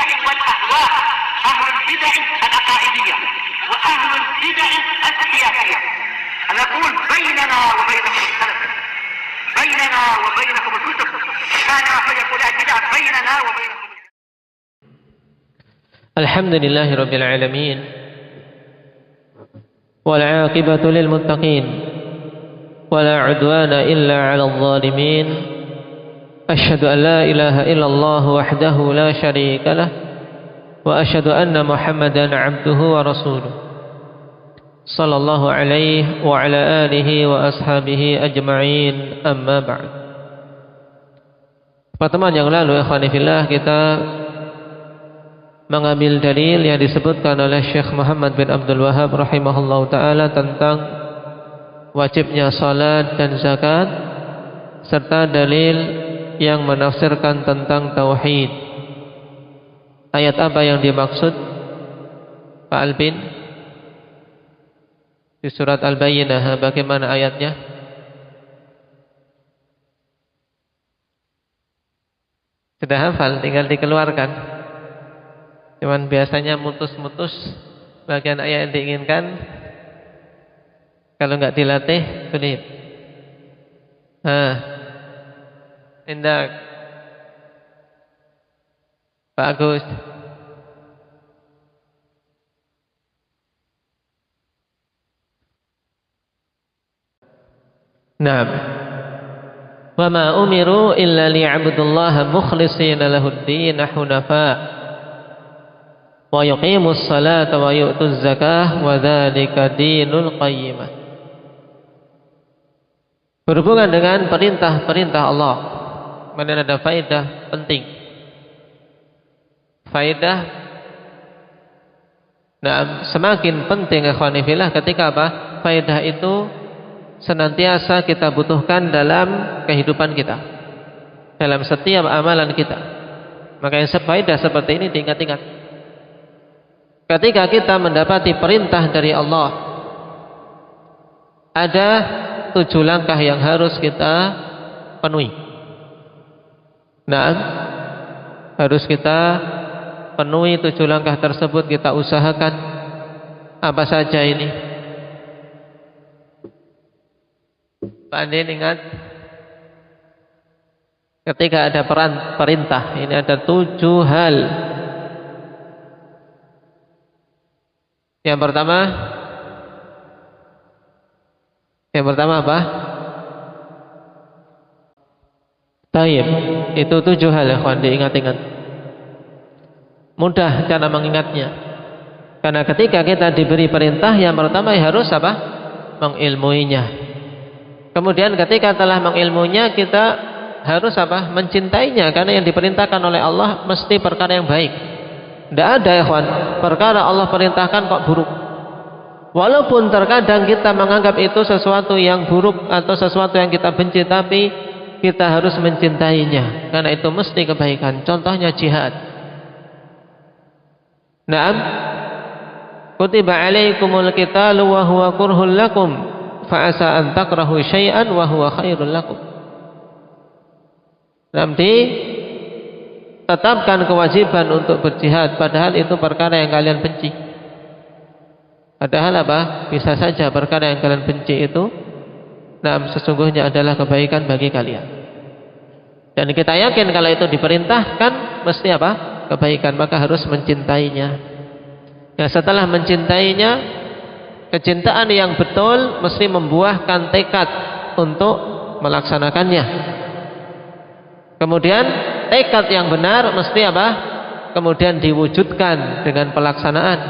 البدع والأهواء، أهل البدع العقائدية وأهل البدع السياسية. نقول بيننا وبينكم السلف، بيننا وبينكم الكتب، كان فيقول البدع بيننا وبينكم. الحمد لله رب العالمين والعاقبة للمتقين ولا عدوان إلا على الظالمين. أشهد أن لا إله إلا الله وحده لا شريك له وأشهد أن محمدا عبده ورسوله صلى الله عليه وعلى آله وأصحابه أجمعين. أما بعد. Pertemuan yang lalu ikhwani fillah kita mengambil dalil yang disebutkan oleh Syekh Muhammad bin Abdul Wahhab rahimahullahu taala tentang wajibnya salat dan zakat, serta dalil yang menafsirkan tentang tauhid. Ayat apa yang dimaksud Pak Albin? Di surat Al-Bayyinah, bagaimana ayatnya? Sudah hafal, tinggal dikeluarkan. Cuman biasanya mutus-mutus bagian ayat yang diinginkan. Kalau nggak dilatih, sulit. Indah, Pak Agus. Naam. Wa ma umiru illa liya'budullaha mukhlishina lahud-din hunafa wa yuqimus salata wa yu'tuz zakah wa dzalika dinul qayyimah. Berhubungan dengan perintah-perintah Allah, mana ada faedah penting. Faedah semakin penting ikhwani fillah ketika apa? Faedah itu senantiasa kita butuhkan dalam kehidupan kita, dalam setiap amalan kita. Makanya faedah seperti ini diingat-ingat. Ketika kita mendapati perintah dari Allah, ada 7 langkah yang harus kita penuhi. Harus kita penuhi 7 langkah tersebut, kita usahakan. Apa saja ini? Pak Andin ingat? Ketika ada perintah, ini ada 7 hal. Yang pertama apa? Taib. Itu 7 hal ya kawan, diingat-ingat. Mudah cara mengingatnya. Karena ketika kita diberi perintah, yang pertama harus apa? Mengilmuinya. Kemudian ketika telah mengilmunya, kita harus apa? Mencintainya. Karena yang diperintahkan oleh Allah mesti perkara yang baik. Tidak ada ya kawan, perkara Allah perintahkan kok buruk. Walaupun terkadang kita menganggap itu sesuatu yang buruk atau sesuatu yang kita benci, tapi kita harus mencintainya, karena itu mesti kebaikan. Contohnya jihad. Naam, kutiba alaikumul qitalu wa huwa kurhul lakum fa asa an takrahu syai'an wa huwa khairul lakum. Nanti tetapkan kewajiban untuk berjihad, padahal itu perkara yang kalian benci. Padahal apa? Bisa saja perkara yang kalian benci itu sesungguhnya adalah kebaikan bagi kalian. Dan kita yakin kalau itu diperintahkan mesti apa? Kebaikan, maka harus mencintainya. Nah, setelah mencintainya, kecintaan yang betul mesti membuahkan tekad untuk melaksanakannya. Kemudian tekad yang benar mesti apa? Kemudian diwujudkan dengan pelaksanaan.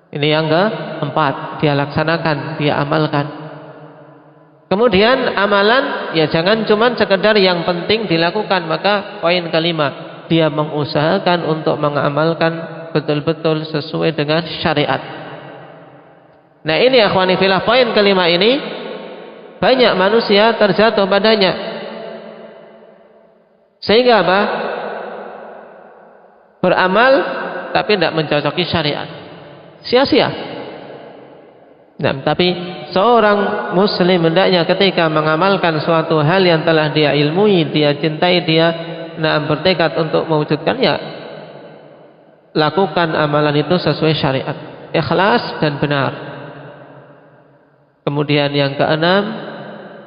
Ini yang keempat, dia laksanakan, dia amalkan. Kemudian amalan ya jangan cuma sekedar yang penting dilakukan. Maka poin kelima, dia mengusahakan untuk mengamalkan betul-betul sesuai dengan syariat. Nah ini akhwani fillah, poin kelima ini banyak manusia terjatuh padanya. Sehingga apa? Beramal tapi tidak mencocoki syariat, sia-sia. Tapi seorang muslim hendaknya ketika mengamalkan suatu hal yang telah dia ilmui, dia cintai, dia bertekad untuk mewujudkannya, lakukan amalan itu sesuai syariat, ikhlas dan benar. Kemudian yang keenam,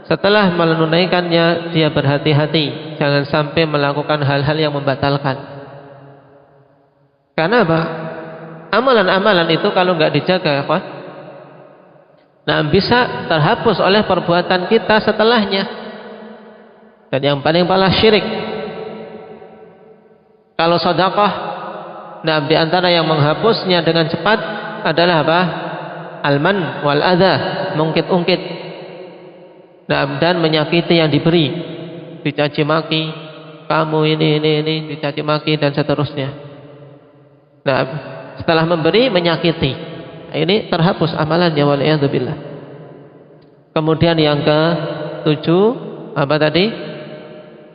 setelah menunaikannya dia berhati-hati, jangan sampai melakukan hal-hal yang membatalkan. Karena apa? Amalan-amalan itu kalau nggak dijaga, ya, nah bisa terhapus oleh perbuatan kita setelahnya. Dan yang paling parah syirik. Kalau sedekah, nah di antara yang menghapusnya dengan cepat adalah apa? Alman wal adha, mengungkit-ungkit. Nah, dan menyakiti yang diberi, dicaci maki, kamu ini dicaci maki dan seterusnya. Nah, setelah memberi menyakiti, ini terhapus amalannya waliyadzubillah. Kemudian yang ke-7 apa tadi?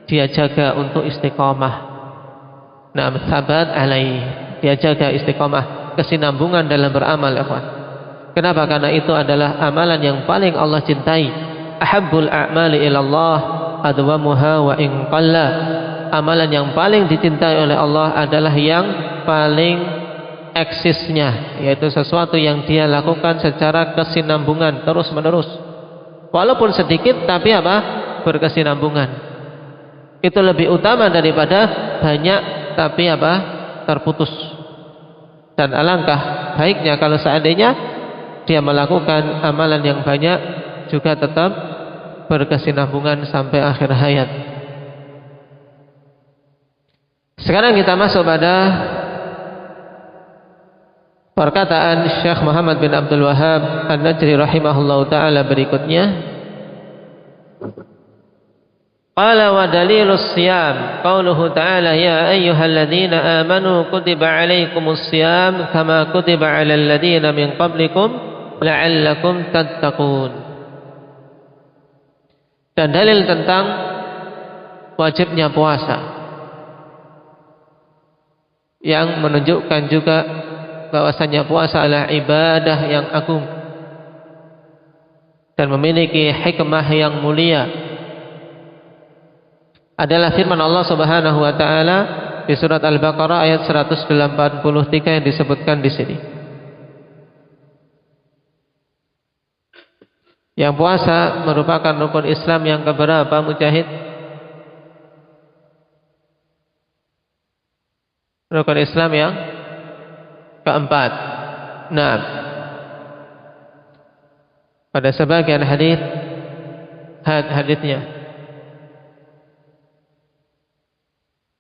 Dia jaga untuk istiqomah. Nah, sabat alaih. Dia jaga istiqomah, kesinambungan dalam beramal, ikhwan. Kenapa? Karena itu adalah amalan yang paling Allah cintai. Ahabbul a'mali ilallah adwamuha wa in qalla. Amalan yang paling dicintai oleh Allah adalah yang paling eksisnya, yaitu sesuatu yang dia lakukan secara kesinambungan terus menerus. Walaupun sedikit tapi apa? Berkesinambungan. Itu lebih utama daripada banyak tapi apa? Terputus. Dan alangkah baiknya kalau seandainya dia melakukan amalan yang banyak juga tetap berkesinambungan sampai akhir hayat. Sekarang kita masuk pada perkataan Syekh Muhammad bin Abdul Wahhab An-Najri rahimahullahu taala berikutnya. Qala wa dalilus siyam qauluhu ta'ala ya ayyuhalladzina amanu kutiba 'alaikumus siyam kama kutiba 'alal ladzina min qablikum la'allakum tattaqun. Dan dalil tentang wajibnya puasa yang menunjukkan juga bahwasanya puasa adalah ibadah yang agung dan memiliki hikmah yang mulia adalah firman Allah Subhanahu wa taala di surat Al-Baqarah ayat 183 yang disebutkan di sini. Yang puasa merupakan rukun Islam yang keberapa, Mujahid? Rukun Islam yang keempat. Nah, pada sebagian hadisnya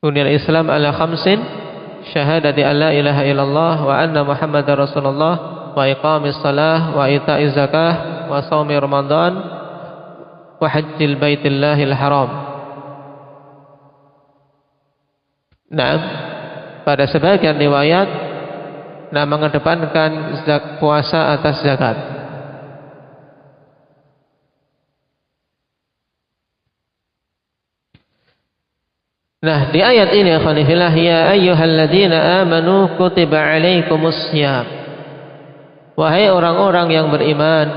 Buniyal Islam ala khamsin syahadati an la ilaha illallah wa anna Muhammadar Rasulullah wa iqamis salah wa ita'iz zakah wa shaumi Ramadan wa hajjil baitillahil haram. Nah, pada sebagian riwayat mengedepankan puasa atas zakat. Nah, di ayat ini akhwanillah ya ayyuhalladzina amanu kutiba 'alaikumus syiyam. Wahai orang-orang yang beriman,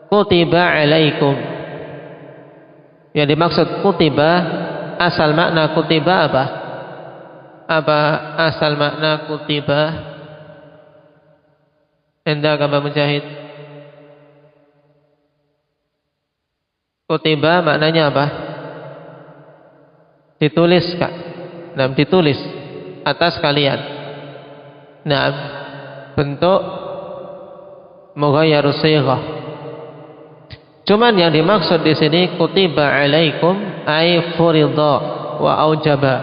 kutiba 'alaikum. Yang dimaksud kutiba, asal makna kutiba apa? Apa asal makna kutiba? Anda kata Mujahid. Kutiba maknanya apa? Ditulis, Kak. Nah, ditulis atas kalian. Nah, bentuk mughayyarus shighah. Cuman yang dimaksud di sini kutiba 'alaikum ay furidha wa aujaba.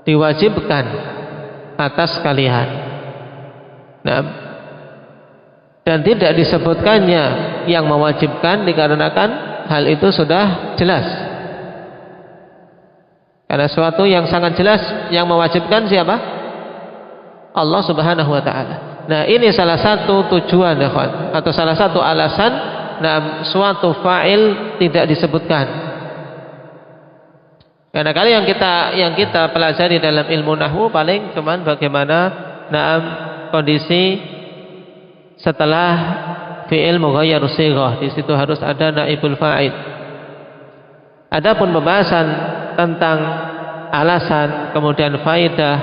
Diwajibkan atas kalian. Nah, dan tidak disebutkannya yang mewajibkan dikarenakan hal itu sudah jelas. Karena suatu yang sangat jelas yang mewajibkan siapa? Allah Subhanahu wa taala. Nah, ini salah satu tujuan atau salah satu alasan suatu fa'il tidak disebutkan. Karena kali yang kita pelajari dalam ilmu nahwu paling cuman bagaimana kondisi setelah fi'il mughayyarus shighah, di situ harus ada naibul fa'il. Adapun pembahasan tentang alasan kemudian faidah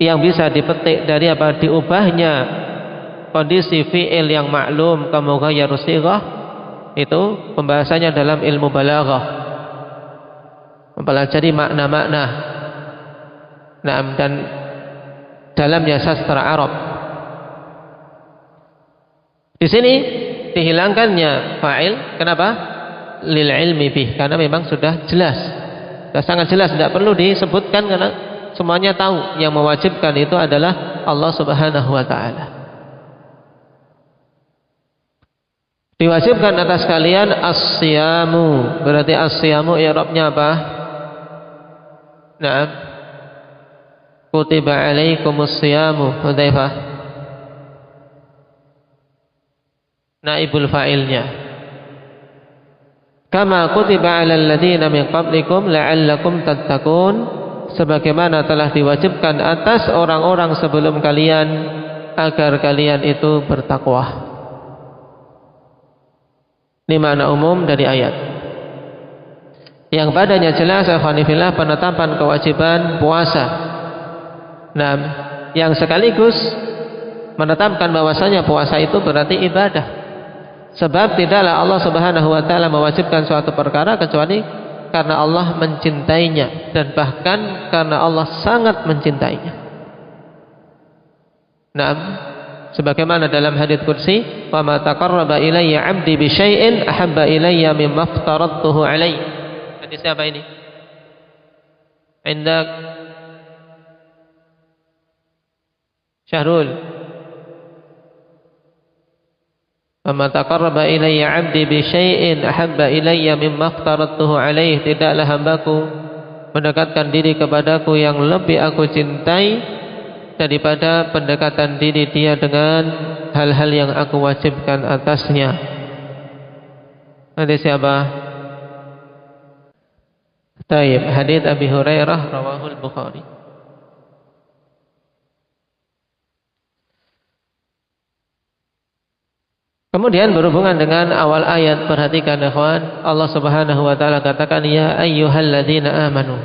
yang bisa dipetik dari apa? Diubahnya kondisi fi'il yang maklum ke mughayyaru shighah, itu pembahasannya dalam ilmu balaghah, mempelajari makna-makna dan dalamnya sastra Arab. Di sini dihilangkannya fa'il, kenapa? Lil ilmi bih, karena memang sudah jelas, sudah sangat jelas, tidak perlu disebutkan karena semuanya tahu yang mewajibkan itu adalah Allah Subhanahu wa taala. Diwajibkan atas kalian as-siyamu, berarti as-siyamu i'rabnya apa? Naam. Kutiba alaikumus siyamu, Hudzaifah. Naibul fa'ilnya. Kama kutiba 'alal ladzina min qablikum la'allakum tattaqun, sebagaimana telah diwajibkan atas orang-orang sebelum kalian agar kalian itu bertakwa. Ini makna umum dari ayat yang padanya jelas alhamdulillah penetapan kewajiban puasa. Nah, yang sekaligus menetapkan bahwasanya puasa itu berarti ibadah. Sebab tidaklah Allah Subhanahu wa taala mewajibkan suatu perkara kecuali karena Allah mencintainya, dan bahkan karena Allah sangat mencintainya. Nah, sebagaimana dalam hadits qudsi, "Wa ma taqarraba ilayya 'abdi bi syai'in ahabba ilayya mimma aftaradtuhu 'alaihi." Hadis apa ini? Indak Syahrul. "Wa ma taqarraba ilayya 'abdi bi syai'in ahabba ilayya mimma aftaradtuhu 'alaihi." Tidaklah hambaku mendekatkan diri kepadaku yang lebih aku cintai daripada pendekatan diri dia dengan hal-hal yang aku wajibkan atasnya. Hadis siapa? Taib, hadits Abi Hurairah rawahul Bukhari. Kemudian berhubungan dengan awal ayat, perhatikan ikhwan, Allah Subhanahu wa taala katakan, ya ayyuhalladzina amanu,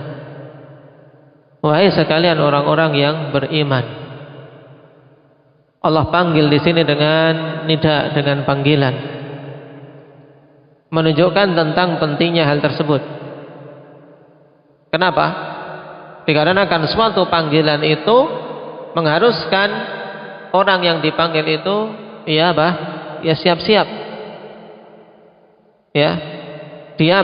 wahai sekalian orang-orang yang beriman. Allah panggil di sini dengan nida, dengan panggilan, menunjukkan tentang pentingnya hal tersebut. Kenapa? Dikarenakan suatu panggilan itu mengharuskan orang yang dipanggil itu ya siap-siap. Ya. Dia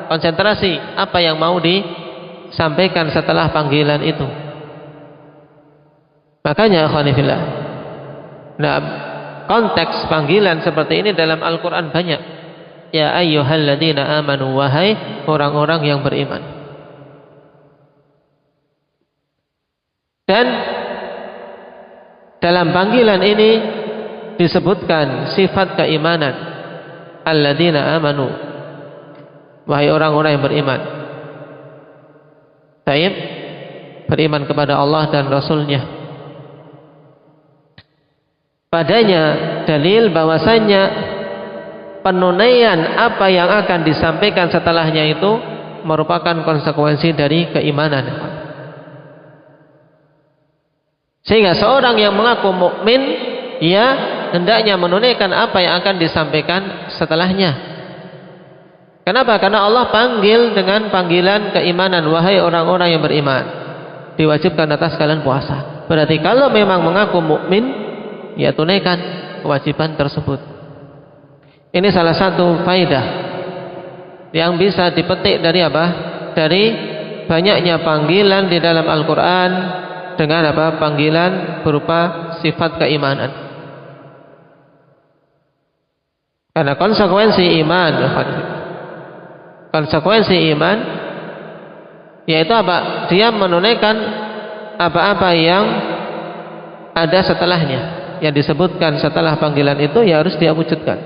konsentrasi apa yang mau disampaikan setelah panggilan itu. Makanya akhwanillah, nah, konteks panggilan seperti ini dalam Al-Quran banyak. Ya ayyuhalladzina amanu, wahai orang-orang yang beriman. Dan dalam panggilan ini disebutkan sifat keimanan, alladzina amanu, wahai orang-orang yang beriman. Taib, beriman kepada Allah dan Rasulnya. Padanya dalil bahwasanya penunaian apa yang akan disampaikan setelahnya itu merupakan konsekuensi dari keimanan. Sehingga seorang yang mengaku mukmin, ia hendaknya menunaikan apa yang akan disampaikan setelahnya. Kenapa? Karena Allah panggil dengan panggilan keimanan, wahai orang-orang yang beriman. Diwajibkan atas kalian puasa. Berarti kalau memang mengaku mukmin, ya tunaikan kewajiban tersebut. Ini salah satu faedah yang bisa dipetik dari apa? Dari banyaknya panggilan di dalam Al-Quran dengan panggilan berupa sifat keimanan. Karena konsekuensi iman yaitu apa? Dia menunaikan apa-apa yang ada setelahnya, yang disebutkan setelah panggilan itu, ya harus dia wujudkan.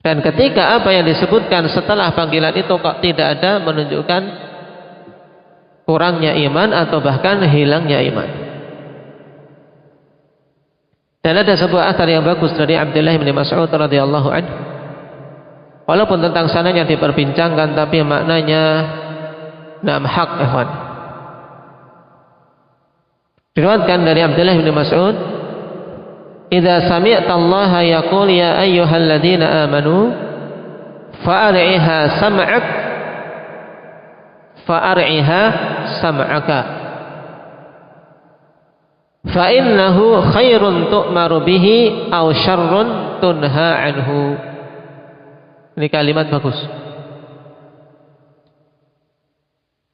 Dan ketika apa yang disebutkan setelah panggilan itu kok tidak ada, menunjukkan kurangnya iman atau bahkan hilangnya iman. Dan ada sebuah athar yang bagus dari Abdullah bin Mas'ud radhiyallahu anhu. Walaupun tentang sananya diperbincangkan, tapi maknanya hak, ikhwan. Diriwayatkan dari Abdullah bin Mas'ud, "Idza sami'ta Allah yaqul ya ayyuhalladzina amanu fa'ar'iha sam'ak fa'ar'iha sam'aka fa innahu khairun tu'maru bihi aw syarrun tunha anhu." Ini kalimat bagus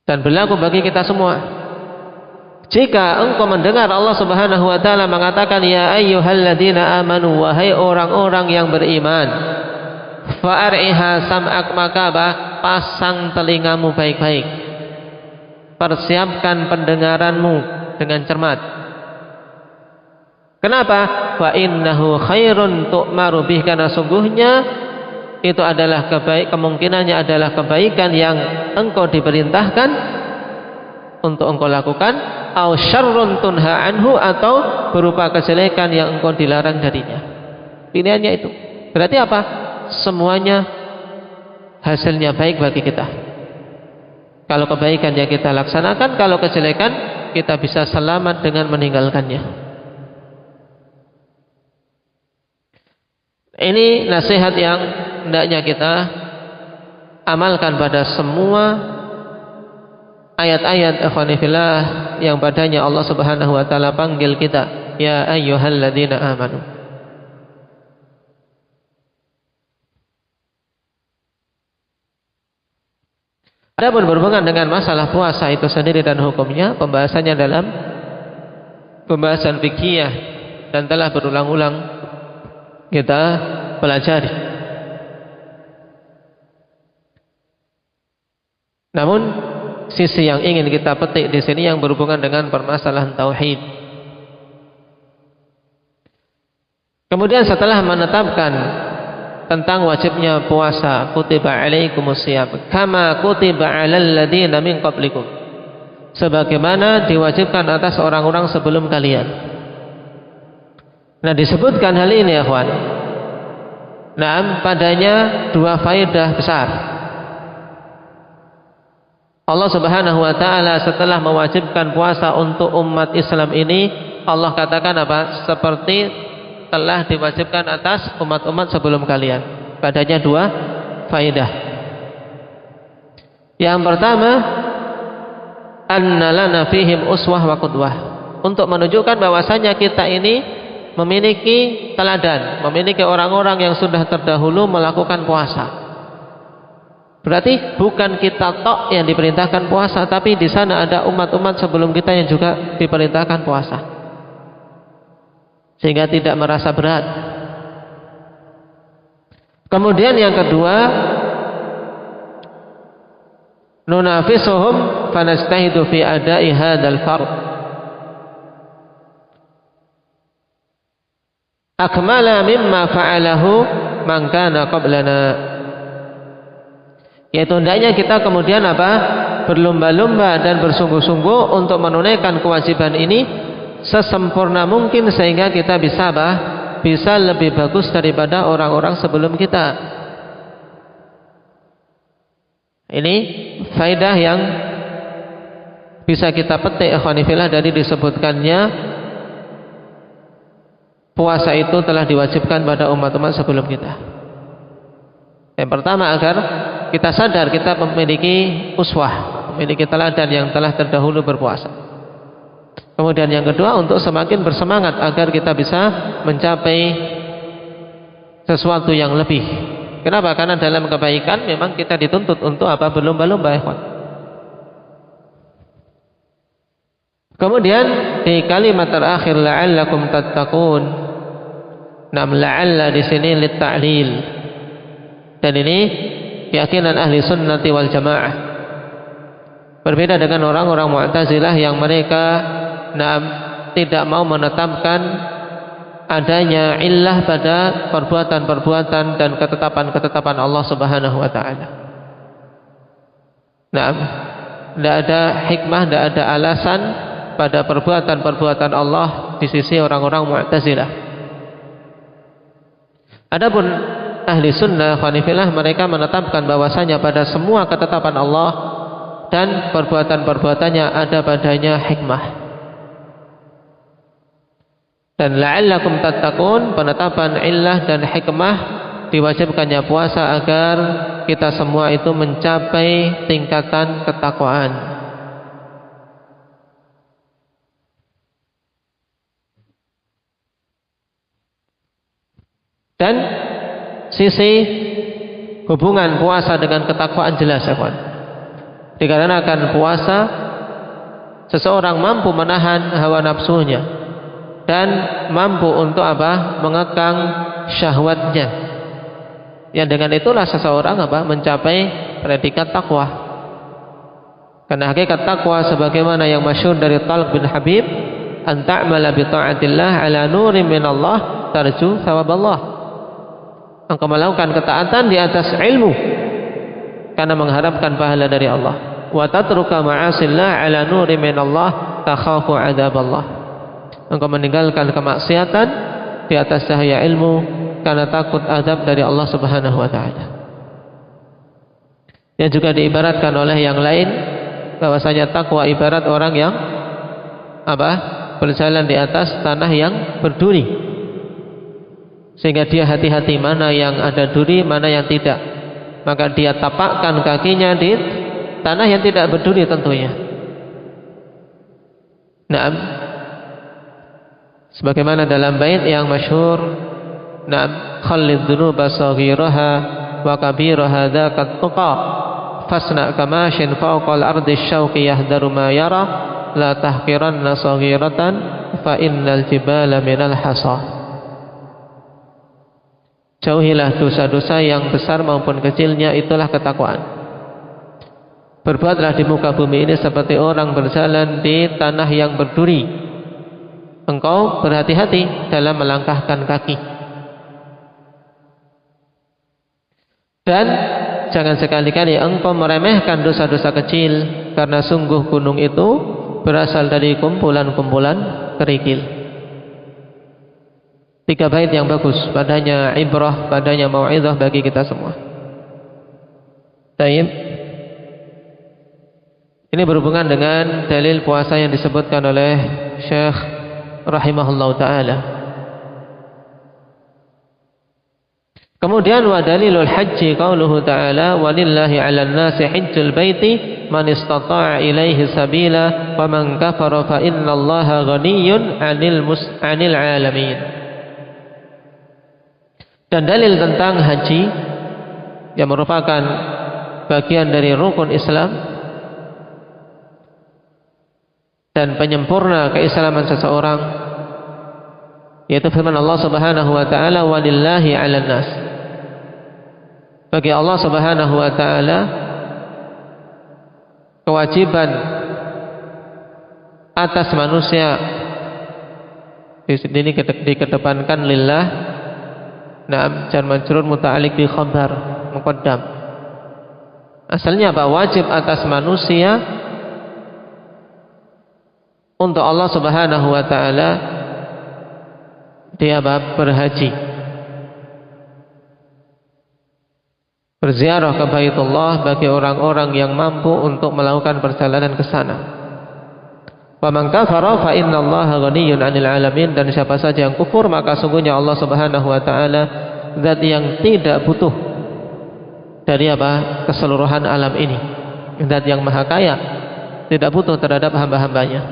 dan berlaku bagi kita semua. Jika engkau mendengar Allah Subhanahu wa taala mengatakan ya ayyuhalladzina amanu, wahai orang-orang yang beriman, fa'ar'iha sam'ak, maka pasang telingamu baik-baik, persiapkan pendengaranmu dengan cermat. Kenapa? Fa innahu khairun tu'maru bih, karena sungguhnya itu adalah kemungkinannya adalah kebaikan yang engkau diperintahkan untuk engkau lakukan, au syarrun tunha anhu, atau berupa kejelekan yang engkau dilarang darinya. Pilihannya itu. Berarti apa? Semuanya hasilnya baik bagi kita. Kalau kebaikan yang kita laksanakan, kalau kejelekan kita bisa selamat dengan meninggalkannya. Ini nasihat yang hendaknya kita amalkan pada semua ayat-ayat ikhwanifillah yang padanya Allah Subhanahu wa taala panggil kita ya ayyuhalladzina amanu. Adapun berhubungan dengan masalah puasa itu sendiri dan hukumnya, pembahasannya dalam pembahasan fikih dan telah berulang-ulang kita pelajari. Namun sisi yang ingin kita petik di sini yang berhubungan dengan permasalahan tauhid. Kemudian setelah menetapkan tentang wajibnya puasa, kutiba alaikumusiyam kama kutiba alal ladzina min qablikum, sebagaimana diwajibkan atas orang-orang sebelum kalian. Nah, disebutkan hal ini ya ikhwan. Nah, padanya dua faedah besar. Allah Subhanahu wa taala setelah mewajibkan puasa untuk umat Islam ini, Allah katakan apa? Seperti telah diwajibkan atas umat-umat sebelum kalian. Padanya dua faedah. Yang pertama, anna lana fihim uswah wa qudwah, untuk menunjukkan bahwasanya kita ini memiliki teladan, memiliki orang-orang yang sudah terdahulu melakukan puasa. Berarti bukan kita tok yang diperintahkan puasa, tapi di sana ada umat-umat sebelum kita yang juga diperintahkan puasa, sehingga tidak merasa berat. Kemudian yang kedua, nunafisuhum fanastahidu fi ada'i hadzal fard akmala mimma fa'alahu man kana qablana. Yaitu hendaknya kita kemudian apa? Berlomba-lomba dan bersungguh-sungguh untuk menunaikan kewajiban ini sesempurna mungkin, sehingga kita bisa apa? Bisa lebih bagus daripada orang-orang sebelum kita. Ini faedah yang bisa kita petik ikhwanifillah dari disebutkannya puasa itu telah diwajibkan pada umat-umat sebelum kita. Yang pertama, agar kita sadar kita memiliki uswah, memiliki teladan yang telah terdahulu berpuasa. Kemudian yang kedua, untuk semakin bersemangat agar kita bisa mencapai sesuatu yang lebih. Kenapa? Karena dalam kebaikan memang kita dituntut untuk apa? Berlomba-lomba, ikhwan. Kemudian di kalimat terakhir la'allakum tattaqun. Nam la'alla di sini lit ta'lil. Dan ini keyakinan ahli sunnati wal jamaah. Berbeda dengan orang-orang Mu'tazilah yang mereka tidak mau menetapkan adanya illah pada perbuatan-perbuatan dan ketetapan-ketetapan Allah Subhanahu wa taala. Tidak ada hikmah, tidak ada alasan pada perbuatan-perbuatan Allah di sisi orang-orang Mu'tazilah. Adapun ahli sunnah khanifillah, mereka menetapkan bahwasanya pada semua ketetapan Allah dan perbuatan-perbuatannya ada padanya hikmah. Dan la'allakum tattaqun, penetapan illah dan hikmah diwajibkannya puasa agar kita semua itu mencapai tingkatan ketakwaan. Dan sisi hubungan puasa dengan ketakwaan jelas ya kawan. Dikarenakan puasa seseorang mampu menahan hawa nafsunya dan mampu untuk apa? Mengekang syahwatnya. Yang dengan itulah seseorang apa? Mencapai predikat takwa. Karena hakikat takwa sebagaimana yang masyhur dari Talq bin Habib, an ta'mala bi ta'atillah ala nurin minallah tarju thawaballah. Engkau melakukan ketaatan di atas ilmu karena mengharapkan pahala dari Allah. Wa tatruka ma'asillah ala nurin minallah takhafu 'adzaballah. Engkau meninggalkan kemaksiatan di atas cahaya ilmu karena takut azab dari Allah Subhanahu wa taala. Yang juga diibaratkan oleh yang lain bahwasanya takwa ibarat orang yang apa? Berjalan di atas tanah yang berduri. Sehingga dia hati-hati mana yang ada duri, mana yang tidak. Maka dia tapakkan kakinya di tanah yang tidak berduri tentunya. Naam. Sebagaimana dalam bait yang masyhur, naam, khallid dhunuba saghiraha wa kabiraha dzaqat tuqa fasna kamashin fawqal ardi syauqi yahdaru ma yara la tahqiranna saghiratan fa innal jibala minal hasa. Jauhilah dosa-dosa yang besar maupun kecilnya, itulah ketakwaan. Berbuatlah di muka bumi ini seperti orang berjalan di tanah yang berduri. Engkau berhati-hati dalam melangkahkan kaki. Dan jangan sekali-kali engkau meremehkan dosa-dosa kecil, karena sungguh gunung itu berasal dari kumpulan-kumpulan kerikil. 3 bait yang bagus, padanya ibrah, padanya mau'izah bagi kita semua. Taib. Ini berhubungan dengan dalil puasa yang disebutkan oleh Syekh rahimahullah ta'ala. Kemudian wa dalilul haji qauluhu ta'ala walillahi 'alan nasi hajjul baiti man istata'a ilaihi sabila wa man kafara fa innallaha ghaniyyun 'anil 'alamin. Dan dalil tentang haji yang merupakan bagian dari rukun Islam dan penyempurna keislaman seseorang, yaitu firman Allah Subhanahu wa taala walillahi 'alan nas. Bagi Allah Subhanahu wa taala kewajiban atas manusia, di sini dikedepankan lillah. Naam, jar majrur muta'alliq bi khabar muqaddam. Asalnya apa? Wajib atas manusia untuk Allah Subhanahu wa taala dia berhaji, berziarah ke Baitullah bagi orang-orang yang mampu untuk melakukan perjalanan ke sana. Wa man kafara fa innallaha ghaniyyun 'anil 'alamin, dan siapa saja yang kufur maka sungguhnya Allah Subhanahu wa taala zat yang tidak butuh dari apa? Keseluruhan alam ini. Zat yang maha kaya, tidak butuh terhadap hamba-hambanya.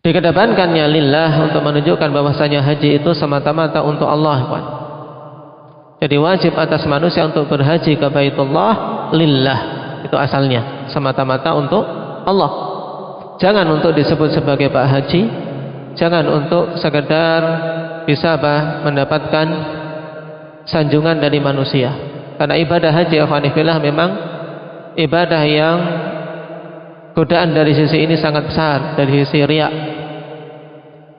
Dikedepankannya lillah untuk menunjukkan bahwasanya haji itu semata-mata untuk Allah, kawan. Jadi wajib atas manusia untuk berhaji ke Baitullah lillah. Itu asalnya semata-mata untuk Allah. Jangan untuk disebut sebagai Pak Haji, jangan untuk sekedar bisa mendapatkan sanjungan dari manusia. Karena ibadah haji akhwanifillah memang ibadah yang godaan dari sisi ini sangat besar, dari sisi riya.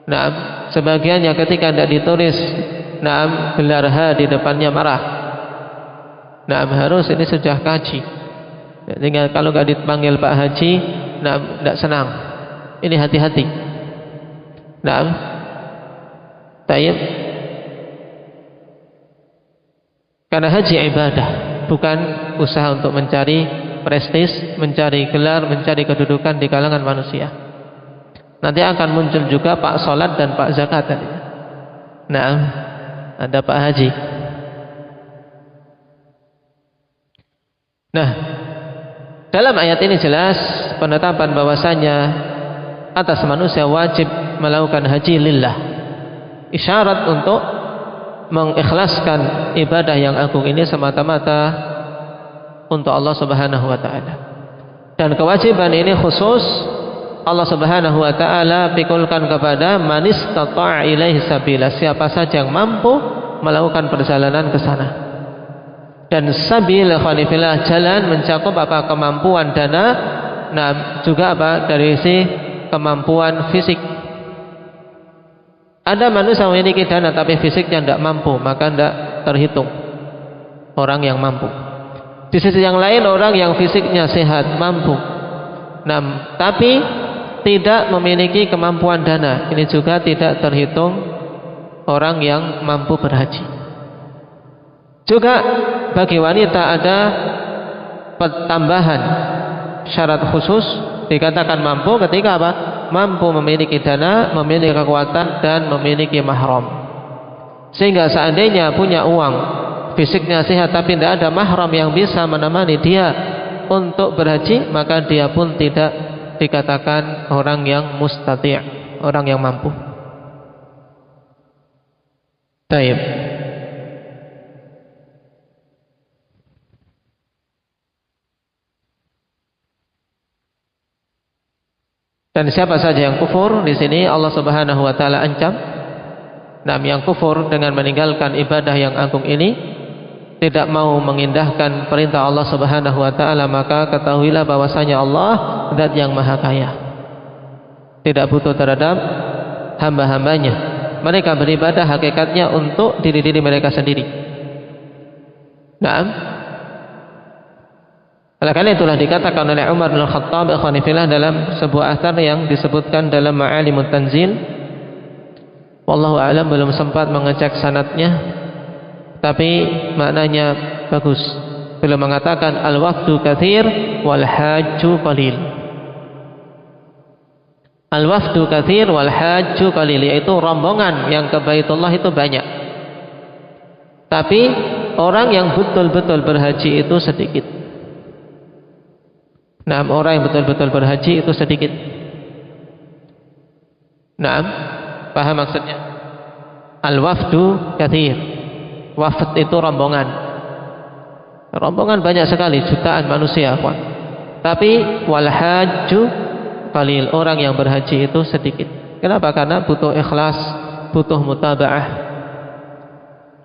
Nah, sebagiannya ketika tidak ditulis gelar H di depannya marah. Nah, harus ini sudah kaji. Sehingga kalau nggak dipanggil Pak Haji, tidak senang. Ini hati-hati. Tayyib. Karena haji ibadah, bukan usaha untuk mencari prestis, mencari gelar, mencari kedudukan di kalangan manusia. Nanti akan muncul juga Pak Salat dan Pak Zakat tadi. Nah, ada Pak Haji. Nah, dalam ayat ini jelas penetapan bahwasanya atas manusia wajib melakukan haji lillah. Isyarat untuk mengikhlaskan ibadah yang agung ini semata-mata untuk Allah Subhanahu wa taala. Dan kewajiban ini khusus Allah Subhanahu wa taala pikulkan kepada man istata'a ilaihi sabila, siapa saja yang mampu melakukan perjalanan ke sana. Dan sabil khanifillah, jalan mencakup apa? Kemampuan dana, nah juga apa? Dari si kemampuan fisik. Ada manusia memiliki dana tapi fisiknya tidak mampu, maka tidak terhitung orang yang mampu. Di sisi yang lain orang yang fisiknya sehat, mampu, nah tapi tidak memiliki kemampuan dana, ini juga tidak terhitung orang yang mampu berhaji. Juga bagi wanita ada tambahan syarat khusus, dikatakan mampu ketika apa? Mampu memiliki dana, memiliki kekuatan, dan memiliki mahram. Sehingga seandainya punya uang, fisiknya sehat tapi tidak ada mahram yang bisa menemani dia untuk berhaji, maka dia pun tidak dikatakan orang yang mustati', orang yang mampu. Baik. Dan siapa saja yang kufur, di sini Allah Subhanahu wa taala ancam. Nah, yang kufur dengan meninggalkan ibadah yang agung ini, tidak mau mengindahkan perintah Allah Subhanahu wa taala, maka ketahuilah bahwasanya Allah zat yang maha kaya. Tidak butuh terhadap hamba-hambanya. Mereka beribadah hakikatnya untuk diri-diri mereka sendiri. Naam. Oleh karena itulah dikatakan oleh Umar bin Khattab ikhwanifillah dalam sebuah athar yang disebutkan dalam Ma'alimut Tanzil. Wallahu a'lam, belum sempat mengecek sanadnya, tapi maknanya bagus. Beliau mengatakan al-wafdu katsir wal hajju qalil. Al-wafdu katsir wal hajju qalil, yaitu rombongan yang ke Baitullah itu banyak. Tapi orang yang betul-betul berhaji itu sedikit. Nah, orang yang betul-betul berhaji itu sedikit. Nah, paham maksudnya? Al-wafdu katsir. Wafd itu rombongan. Rombongan banyak sekali, jutaan manusia, kawan. Tapi wal hajju qalil, orang yang berhaji itu sedikit. Kenapa? Karena butuh ikhlas, butuh mutaba'ah.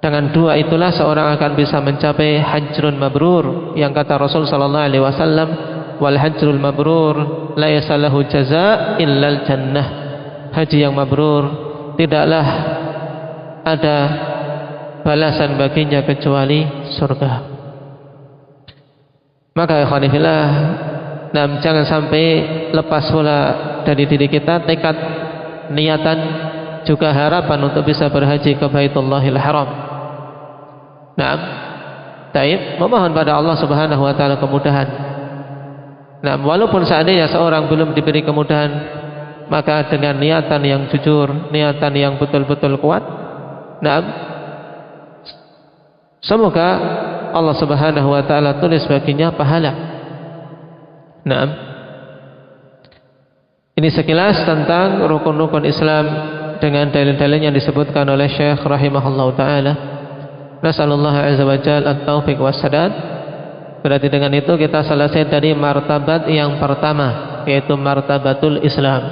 Dengan dua itulah seorang akan bisa mencapai hajrun mabrur, yang kata Rasul sallallahu alaihi wasallam, wal hajrul mabrur la yasalahu jazaa illal jannah. Haji yang mabrur tidaklah ada balasan baginya kecuali surga. Maka ikhwanifillah, jangan sampai lepas pula dari diri kita tekad, niatan, juga harapan untuk bisa berhaji ke Baitullahil Haram. Nah, taib, memohon pada Allah Subhanahu wa taala kemudahan. Nah, walaupun seandainya seorang belum diberi kemudahan, maka dengan niatan yang jujur, niatan yang betul-betul kuat, nah, semoga Allah Subhanahu wa taala tulis baginya pahala. Nah, ini sekilas tentang rukun-rukun Islam dengan dalil-dalil yang disebutkan oleh Syekh rahimahullahu taala. Nasallallahu azza wa jalla at-taufiq was-sadad. Berarti dengan itu kita selesai dari martabat yang pertama, yaitu martabatul Islam.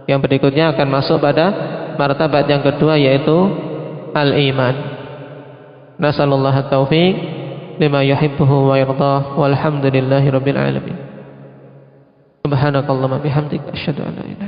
Yang berikutnya akan masuk pada martabat yang kedua, yaitu al-iman. Nasallallahu at-taufiq lima yuhibbuhu wa yardah, walhamdulillahi rabbil alamin. Subhanakallahumma bihamdika asyhadu an la ilaha